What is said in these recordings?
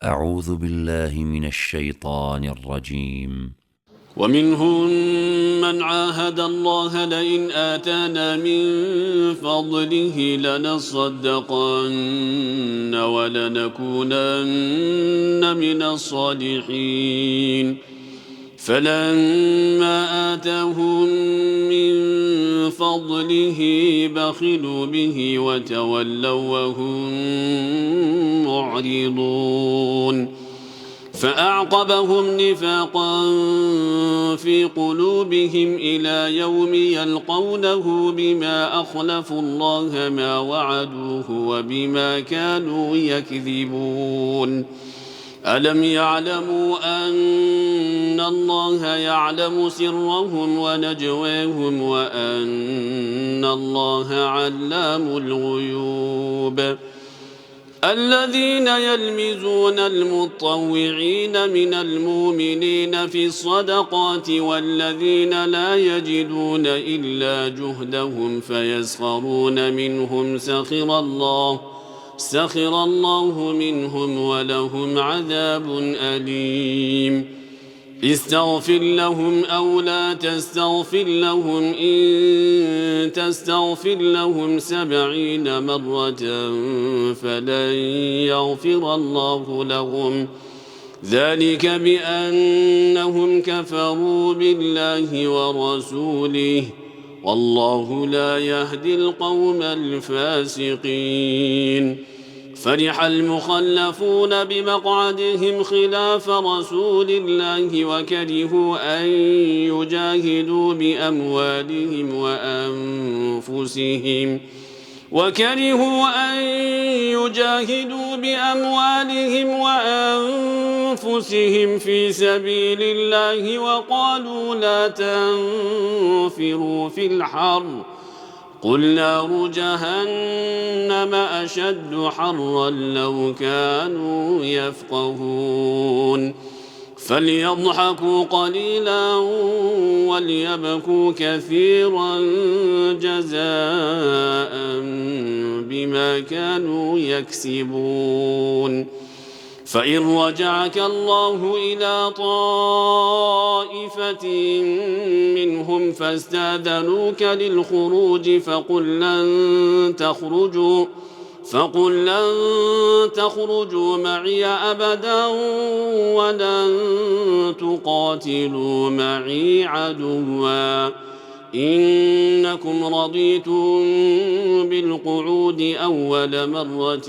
أعوذ بالله من الشيطان الرجيم. ومنهم من عاهد الله لئن آتانا من فضله لنصدقن ولنكونن من الصالحين فلما آتاهم من فضله بخلوا به وتولوا وهم معرضون فأعقبهم نفاقا في قلوبهم إلى يوم يلقونه بما أخلفوا الله ما وعدوه وبما كانوا يكذبون ألم يعلموا أن الله يعلم سرهم ونجواهم وأن الله علام الغيوب الذين يلمزون المطوعين من المؤمنين في الصدقات والذين لا يجدون إلا جهدهم فيسخرون منهم سخر الله منهم ولهم عذاب أليم استغفر لهم أو لا تستغفر لهم إن تستغفر لهم 70 مرة فلن يغفر الله لهم ذلك بأنهم كفروا بالله ورسوله والله لا يهدي القوم الفاسقين فرح المخلفون بمقعدهم خلاف رسول الله وكرهوا أن يجاهدوا بأموالهم وأنفسهم في سبيل الله وقالوا لا تنفروا في الحر قل نار جهنم أشد حرا لو كانوا يفقهون فليضحكوا قليلا وليبكوا كثيرا جزاء بما كانوا يكسبون فإن رجعك الله إلى طائفة منهم فاستأذنوك للخروج فقل لن تخرجوا معي أبدا ولن تقاتلوا معي عدوا إنكم رضيتم بالقعود أول مرة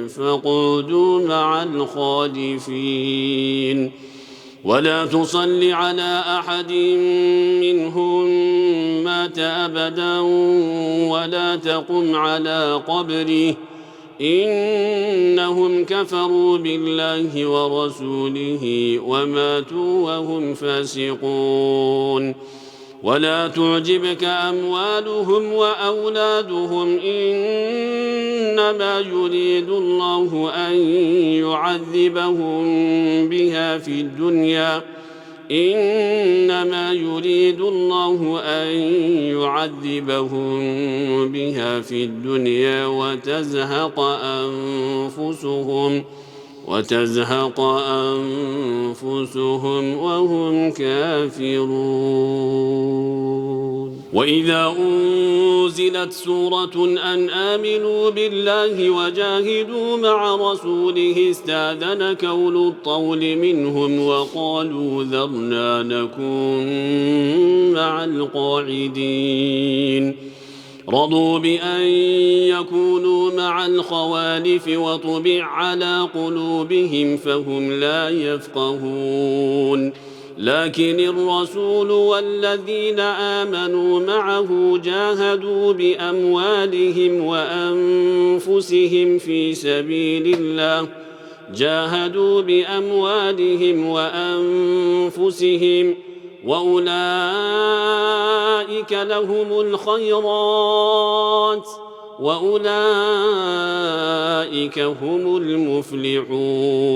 فاقعدوا مع الخالفين ولا تصل على أحد منهم مات أبدا ولا تقم على قبره إنهم كفروا بالله ورسوله وماتوا وهم فاسقون ولا تعجبك أموالهم وأولادهم إنما يريد الله أن يعذبهم بها في الدنيا وتزهق أنفسهم وهم كافرون وإذا أنزلت سورة أن آمنوا بالله وجاهدوا مع رسوله استأذنك أولو الطول منهم وقالوا ذرنا نكن مع القاعدين رضوا بأن يكونوا مع الخوالف وطبع على قلوبهم فهم لا يفقهون لكن الرسول والذين آمنوا معه جاهدوا بأموالهم وأنفسهم وأولئك لهم الخيرات وأولئك هم المفلحون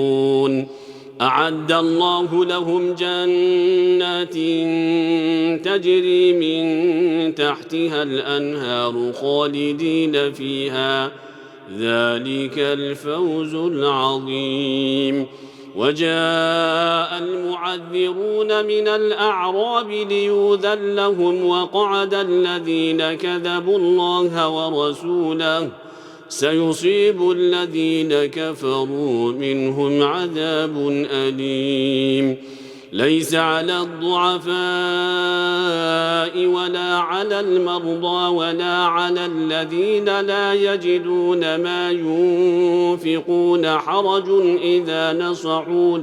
أعد الله لهم جنات تجري من تحتها الأنهار خالدين فيها ذلك الفوز العظيم. وجاء المعذرون من الأعراب ليؤذن لهم وقعد الذين كذبوا الله ورسوله سيصيب الذين كفروا منهم عذاب أليم. ليس على الضعفاء ولا على المرضى ولا على الذين لا يجدون ما ينفقون حرج إذا نصحوا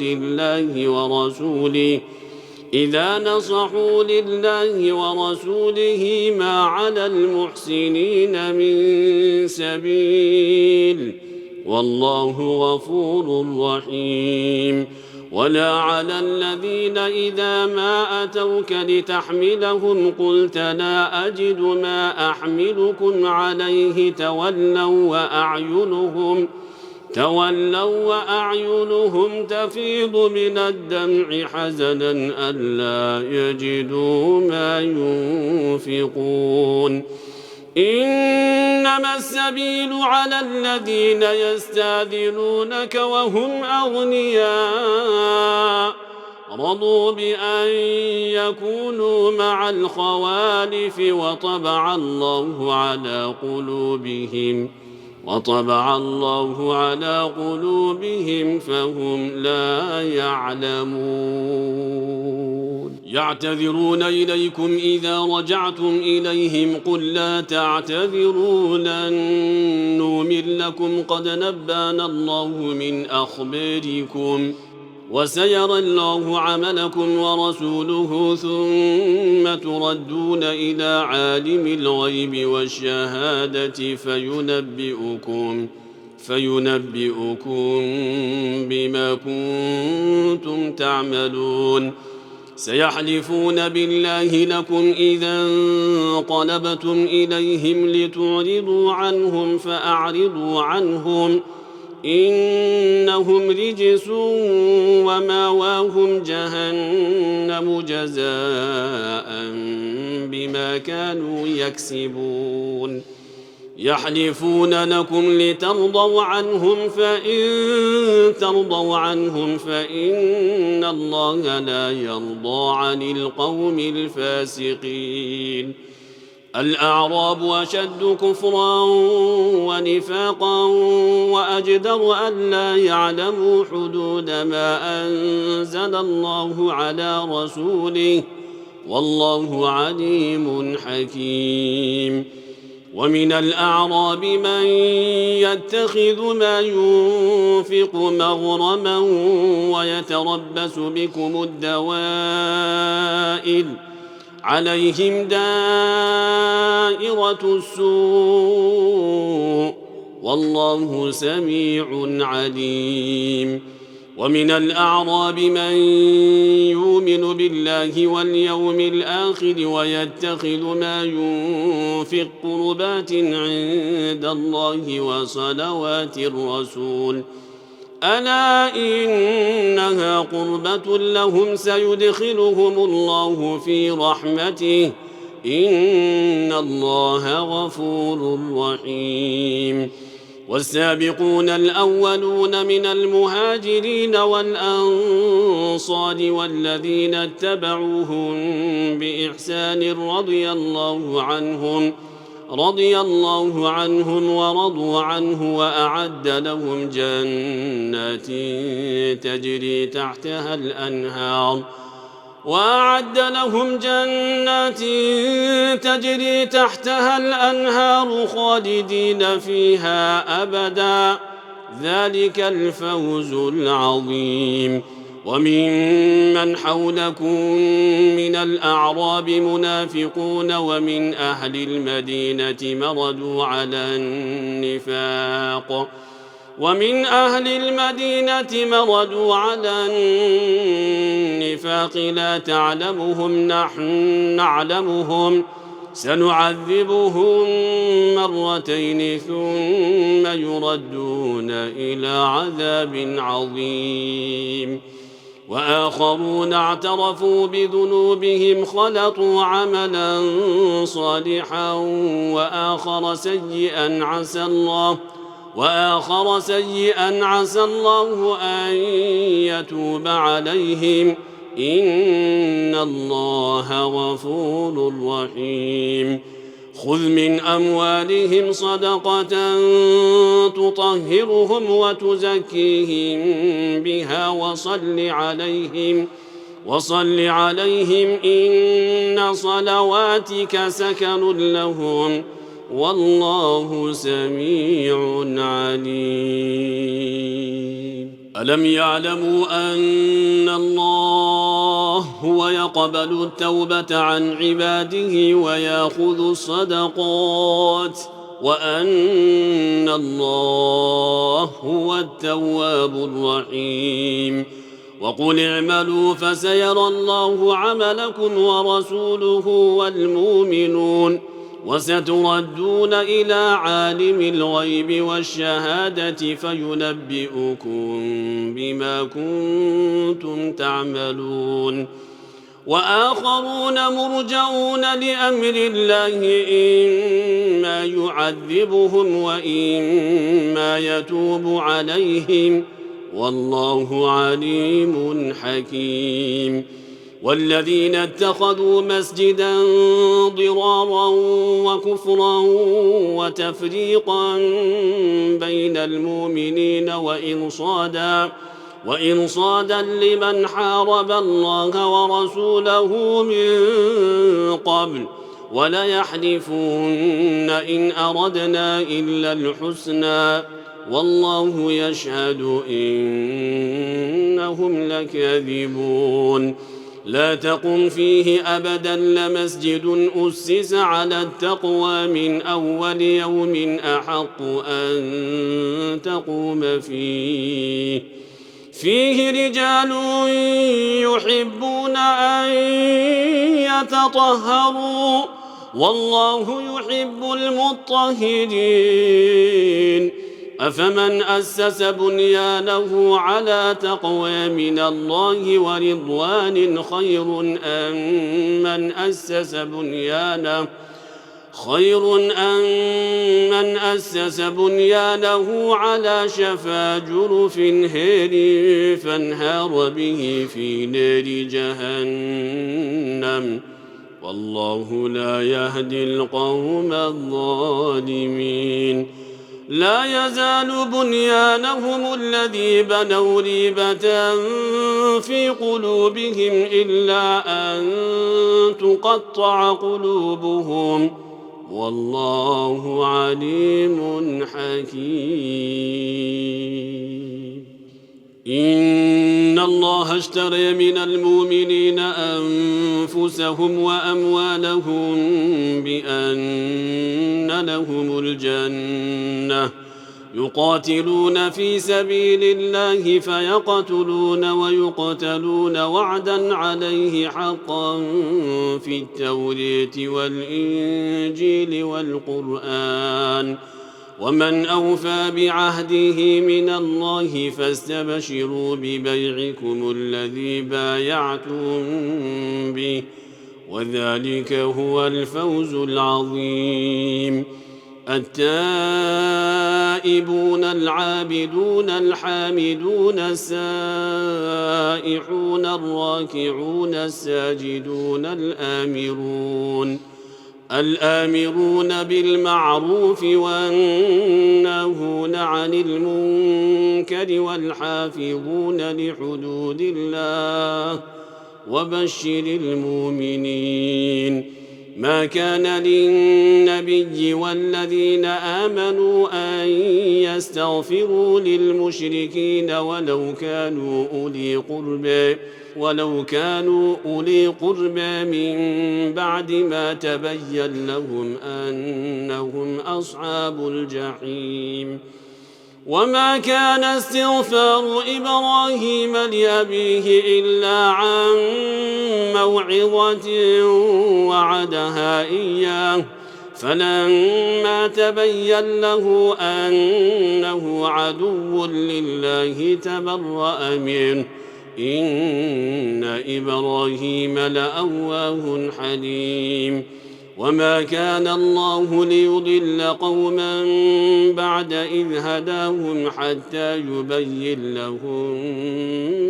لله ورسوله ما على المحسنين من سبيل والله غفور رحيم. ولا على الذين إذا ما أتوك لتحملهم قلت لا أجد ما أحملكم عليه تولوا وأعينهم تفيض من الدمع حزنا ألا يجدوا ما ينفقون. إنما السبيل على الذين يستأذنونك وهم أغنياء رضوا بأن يكونوا مع الخوالف وطبع الله على قلوبهم فهم لا يعلمون. يعتذرون إليكم إذا رجعتم إليهم قل لا تعتذروا لن نؤمن لكم قد نبأنا الله من أخباركم وسيرى الله عملكم ورسوله ثم تردون إلى عالم الغيب والشهادة فينبئكم بما كنتم تعملون. سيحلفون بالله لكم إذا انقلبتم إليهم لتعرضوا عنهم فأعرضوا عنهم إنهم رجس وماواهم جهنم جزاء بما كانوا يكسبون. يحلفون لكم لترضوا عنهم فإن ترضوا عنهم فإن الله لا يرضى عن القوم الفاسقين. الأعراب أشد كفرا ونفاقا وأجدر أن لا يعلموا حدود ما أنزل الله على رسوله والله عليم حكيم. ومن الأعراب من يتخذ ما ينفق مغرما ويتربص بكم الدوائر عليهم دائرة السوء والله سميع عليم. ومن الأعراب من يؤمن بالله واليوم الآخر ويتخذ ما ينفق قربات عند الله وصلوات الرسول ألا إنها قربة لهم سيدخلهم الله في رحمته إن الله غفور رحيم. والسابقون الأولون من المهاجرين والأنصار والذين اتبعوهم بإحسان رضي الله عنهم ورضوا عنه وأعد لهم جنات تجري تحتها الأنهار خالدين فيها أبدا ذلك الفوز العظيم. وممن حولكم من الأعراب منافقون ومن أهل المدينة مردوا على النفاق لا تعلمهم نحن نعلمهم سنعذبهم مرتين ثم يردون إلى عذاب عظيم. وآخرون اعترفوا بذنوبهم خلطوا عملا صالحا وآخر سيئا وآخر سيئا عسى الله أن يتوب عليهم إن الله غفور رحيم خذ من أموالهم صدقة تطهرهم وتزكيهم بها وصل عليهم إن صلواتك سكن لهم والله سميع عليم ألم يعلموا أن الله هو يقبل التوبة عن عباده ويأخذ الصدقات وأن الله هو التواب الرحيم وقل اعملوا فسيرى الله عملكم ورسوله والمؤمنون وستردون إلى عالم الغيب والشهادة فينبئكم بما كنتم تعملون وآخرون مرجعون لأمر الله إما يعذبهم وإما يتوب عليهم والله عليم حكيم والذين اتخذوا مسجدا ضرارا وكفرا وتفريقا بين المؤمنين وإرصادا لمن حارب الله ورسوله من قبل وليحلفون إن أردنا إلا الحسنى والله يشهد إنهم لكاذبون لا تقم فيه أبدا لمسجد أسس على التقوى من أول يوم أحق أن تقوم فيه رجال يحبون أن يتطهروا والله يحب المطهرين أفمن أسس بنيانه على تقوى من الله ورضوان خير أم من أسس بنيانه على شفا جرف هار فانهار به في نار جهنم والله لا يهدي القوم الظالمين لا يزال بنيانهم الذي بنوا ريبة في قلوبهم إلا أن تقطع قلوبهم والله عليم حكيم إن الله اشترى من المؤمنين أنفسهم وأموالهم بأن لهم الجنة يقاتلون في سبيل الله فيقتلون ويقتلون وعدا عليه حقا في التوراة والإنجيل والقرآن ومن أوفى بعهده من الله فاستبشروا ببيعكم الذي بايعتم به وذلك هو الفوز العظيم التائبون العابدون الحامدون السائحون الراكعون الساجدون الآمرون بالمعروف والناهون عن المنكر والحافظون لحدود الله وبشر المؤمنين ما كان للنبي والذين آمنوا أن يستغفروا للمشركين ولو كانوا أولي قربى من بعد ما تبين لهم أنهم أصحاب الجحيم وما كان استغفار إبراهيم لأبيه إلا عن موعظة وعدها إياه فلما تبين له أنه عدو لله تبرأ منه إن إبراهيم لأواه حليم وما كان الله ليضل قوما بعد إذ هداهم حتى يبين لهم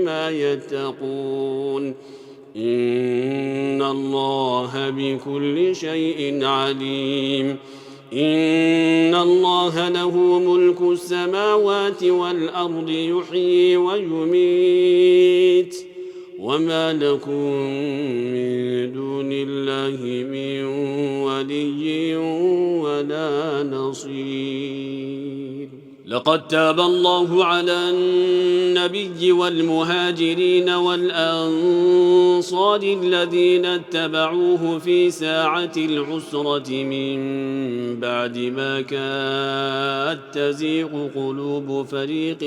ما يتقون إن الله بكل شيء عليم إن الله له ملك السماوات والأرض يحيي ويميت وما لكم من دون الله من ولي ولا نصير. لقد تاب الله على النبي والمهاجرين والأنصار الذين اتبعوه في ساعة العسرة من بعد ما كاد تزيغ قلوب فريق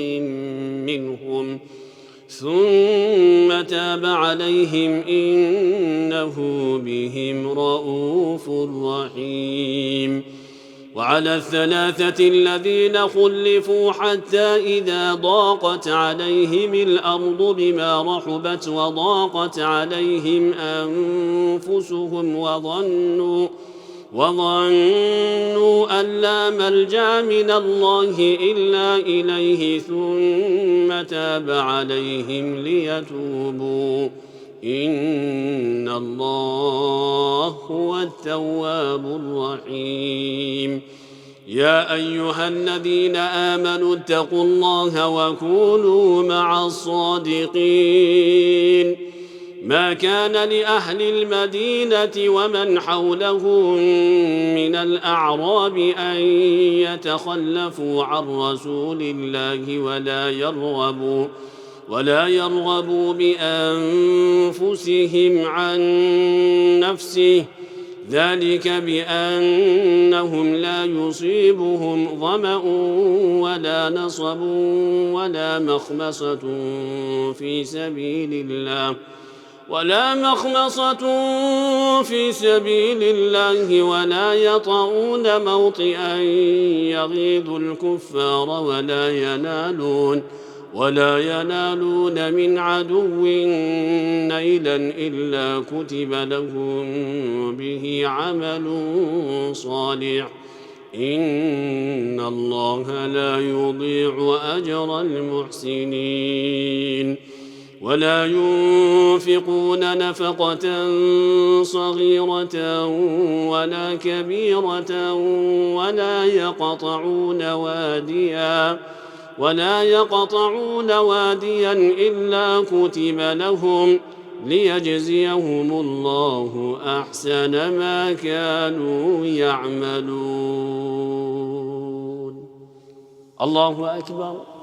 منهم ثم تاب عليهم إنه بهم رءوف رحيم. وعلى الثلاثة الذين خلفوا حتى إذا ضاقت عليهم الأرض بما رحبت وضاقت عليهم أنفسهم وظنوا أن لا ملجأ من الله إلا إليه ثم تاب عليهم ليتوبوا إن الله هو التواب الرحيم. يا أيها الذين آمنوا اتقوا الله وكونوا مع الصادقين. ما كان لأهل المدينة ومن حولهم من الأعراب أن يتخلفوا عن رسول الله ولا يرغبوا بأنفسهم عن نفسه ذلك بأنهم لا يصيبهم ظمأ ولا نصب ولا مخمصة في سبيل الله ولا يطؤون موطئا يغيظ الكفار ولا ينالون من عدو نيلا إلا كتب لهم به عمل صالح إن الله لا يضيع أجر المحسنين. ولا ينفقون نفقة صغيرة ولا كبيرة ولا يقطعون واديا إلا كتب لهم ليجزيهم الله أحسن ما كانوا يعملون. الله أكبر.